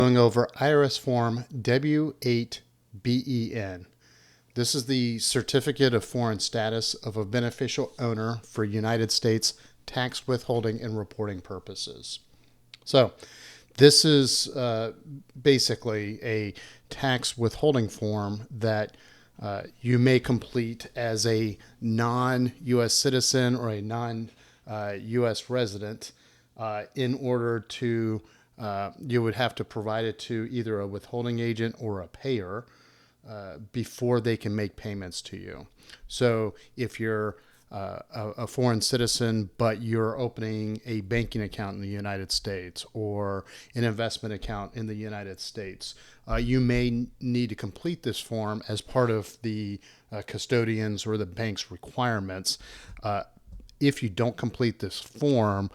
Going over IRS form W-8BEN. This is the Certificate of Foreign Status of a Beneficial Owner for United States tax withholding and reporting purposes. So this is basically a tax withholding form that you may complete as a non-U.S. citizen or a non-U.S. resident in order to you would have to provide it to either a withholding agent or a payer before they can make payments to you. So if you're a foreign citizen, but you're opening a banking account in the United States or an investment account in the United States, you may need to complete this form as part of the custodian's or the bank's requirements. If you don't complete this form,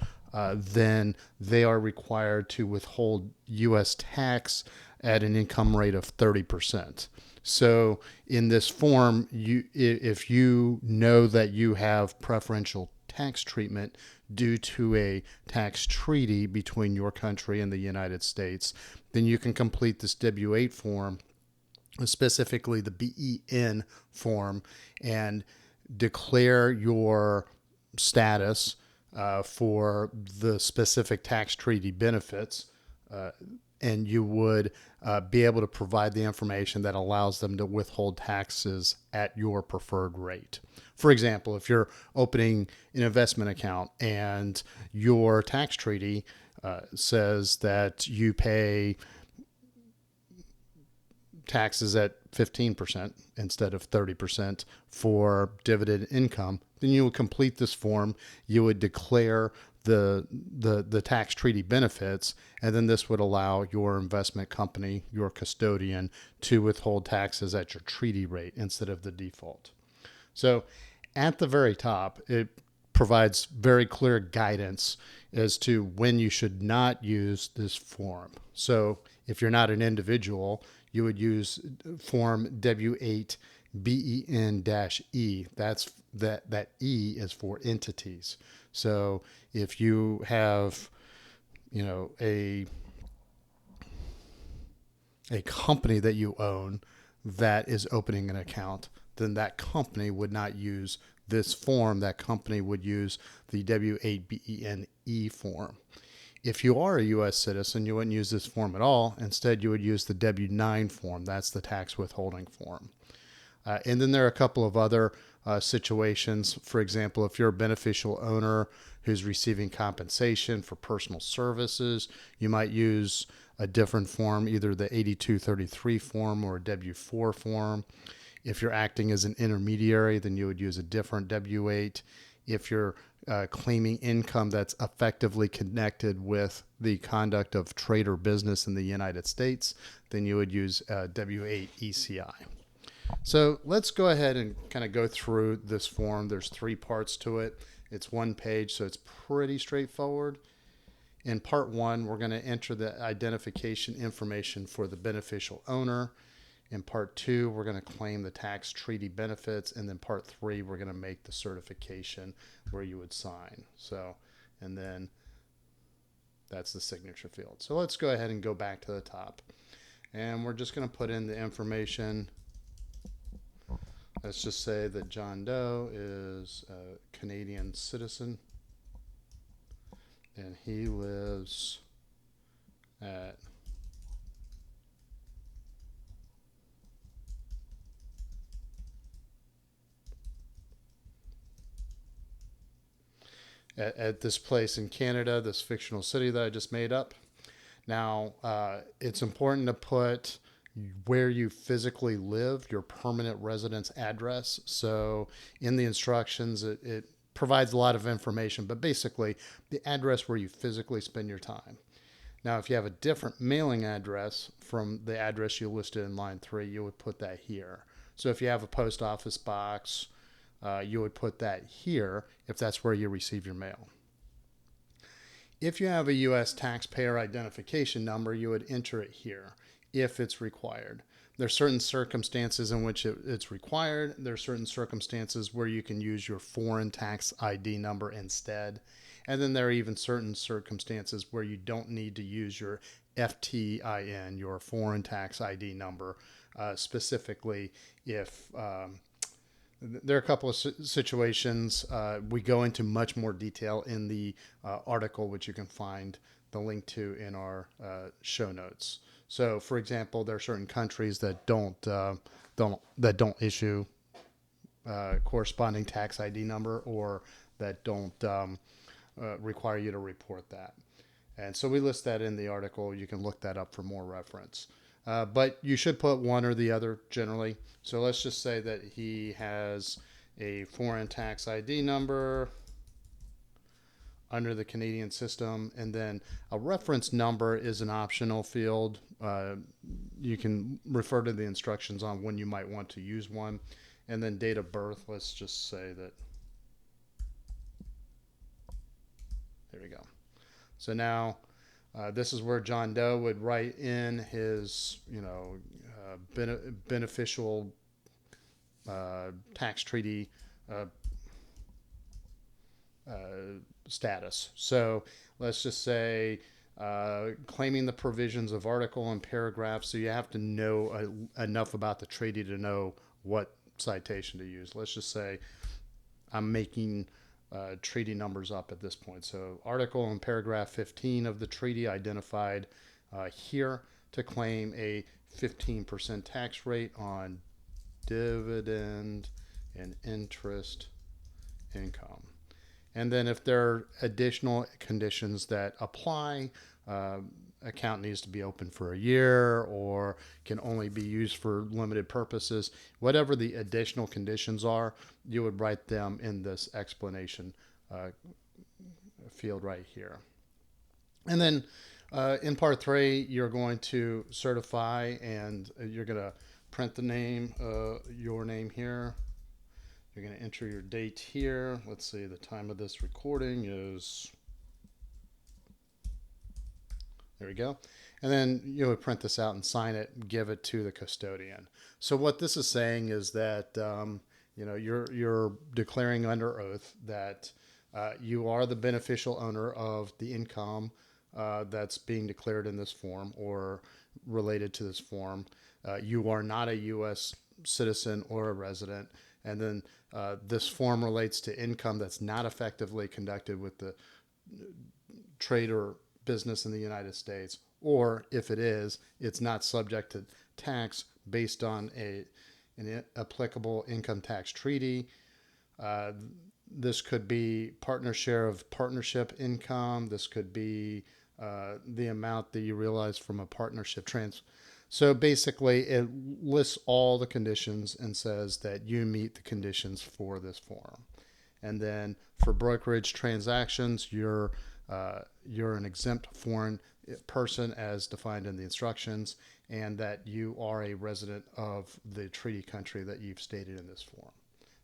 then they are required to withhold U.S. tax at an income rate of 30%. So in this form, if you know that you have preferential tax treatment due to a tax treaty between your country and the United States, then you can complete this W-8 form, specifically the BEN form, and declare your status for the specific tax treaty benefits, and you would be able to provide the information that allows them to withhold taxes at your preferred rate. For example, if you're opening an investment account and your tax treaty says that you pay taxes at 15% instead of 30% for dividend income, then you would complete this form. You would declare the tax treaty benefits, and then this would allow your investment company, your custodian, to withhold taxes at your treaty rate instead of the default. So at the very top, it provides very clear guidance as to when you should not use this form. So if you're not an individual, you would use form W-8BEN-E. That E is for entities. So if you have, a company that you own that is opening an account, then that company would not use this form. That company would use the W-8BEN-E form. If you are a U.S. citizen, you wouldn't use this form at all. Instead, you would use the W-9 form. That's the tax withholding form. And then there are a couple of other situations. For example, if you're a beneficial owner who's receiving compensation for personal services, you might use a different form, either the 8233 form or a W-4 form. If you're acting as an intermediary, then you would use a different W-8. If you're claiming income that's effectively connected with the conduct of trade or business in the United States, then you would use W-8 ECI. So let's go ahead and kind of go through this form. There's 3 parts to it. It's 1 page, so it's pretty straightforward. In part 1, we're going to enter the identification information for the beneficial owner. In part 2, we're going to claim the tax treaty benefits. And then part 3, we're going to make the certification where you would sign. So, and then that's the signature field. So let's go ahead and go back to the top. And we're just going to put in the information. Let's just say that John Doe is a Canadian citizen and he lives at this place in Canada, this fictional city that I just made up. Now, it's important to put where you physically live, your permanent residence address. So in the instructions, it provides a lot of information, but basically the address where you physically spend your time. Now, if you have a different mailing address from the address you listed in line 3, you would put that here. So if you have a post office box, you would put that here if that's where you receive your mail. If you have a U.S. taxpayer identification number, you would enter it here if it's required. There are certain circumstances in which it's required. There are certain circumstances where you can use your foreign tax ID number instead. And then there are even certain circumstances where you don't need to use your FTIN, your foreign tax ID number, specifically if there are a couple of situations. We go into much more detail in the article, which you can find the link to in our show notes. So, for example, there are certain countries that don't issue corresponding tax ID number, or that don't require you to report that. And so we list that in the article. You can look that up for more reference. But you should put one or the other generally. So let's just say that he has a foreign tax ID number under the Canadian system, and then a reference number is an optional field. You can refer to the instructions on when you might want to use one. And then date of birth, let's just say that. There we go. So now this is where John Doe would write in his, beneficial tax treaty status. So let's just say claiming the provisions of article and paragraph. So you have to know enough about the treaty to know what citation to use. Let's just say I'm making treaty numbers up at this point. So article and paragraph 15 of the treaty identified here to claim a 15% tax rate on dividend and interest income. And then if there are additional conditions that apply, account needs to be open for a year or can only be used for limited purposes. Whatever the additional conditions are, you would write them in this explanation field right here. And then in part 3, you're going to certify, and you're going to print the name, your name here. You're going to enter your date here. Let's see, the time of this recording is... There we go. And then you would print this out and sign it and give it to the custodian. So what this is saying is that you're declaring under oath that you are the beneficial owner of the income that's being declared in this form or related to this form. You are not a U.S. citizen or a resident. And then this form relates to income that's not effectively conducted with the trade or business in the United States, or if it is, it's not subject to tax based on an applicable income tax treaty. This could be partner share of partnership income. This could be the amount that you realize from a partnership transfer. So basically, it lists all the conditions and says that you meet the conditions for this form. And then for brokerage transactions, you're an exempt foreign person as defined in the instructions, and that you are a resident of the treaty country that you've stated in this form.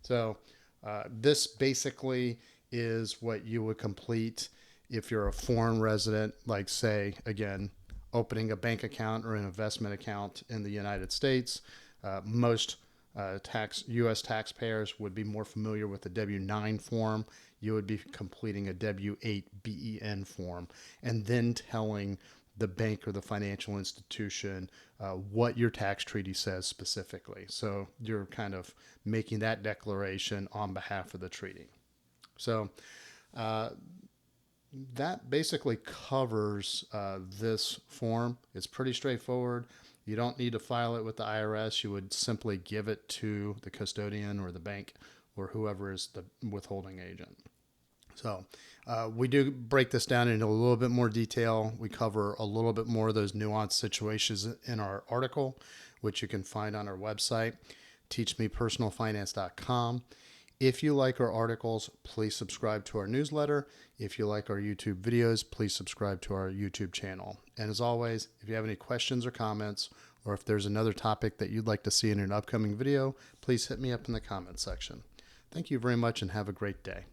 So this basically is what you would complete if you're a foreign resident, like say, again, opening a bank account or an investment account in the United States. Most U.S. taxpayers would be more familiar with the W-9 form. You would be completing a W-8BEN form and then telling the bank or the financial institution what your tax treaty says specifically. So you're kind of making that declaration on behalf of the treaty. So that basically covers this form. It's pretty straightforward. You don't need to file it with the IRS. You would simply give it to the custodian or the bank or whoever is the withholding agent. So we do break this down into a little bit more detail. We cover a little bit more of those nuanced situations in our article, which you can find on our website, teachmepersonalfinance.com. If you like our articles, please subscribe to our newsletter. If you like our YouTube videos, please subscribe to our YouTube channel. And as always, if you have any questions or comments, or if there's another topic that you'd like to see in an upcoming video, please hit me up in the comments section. Thank you very much and have a great day.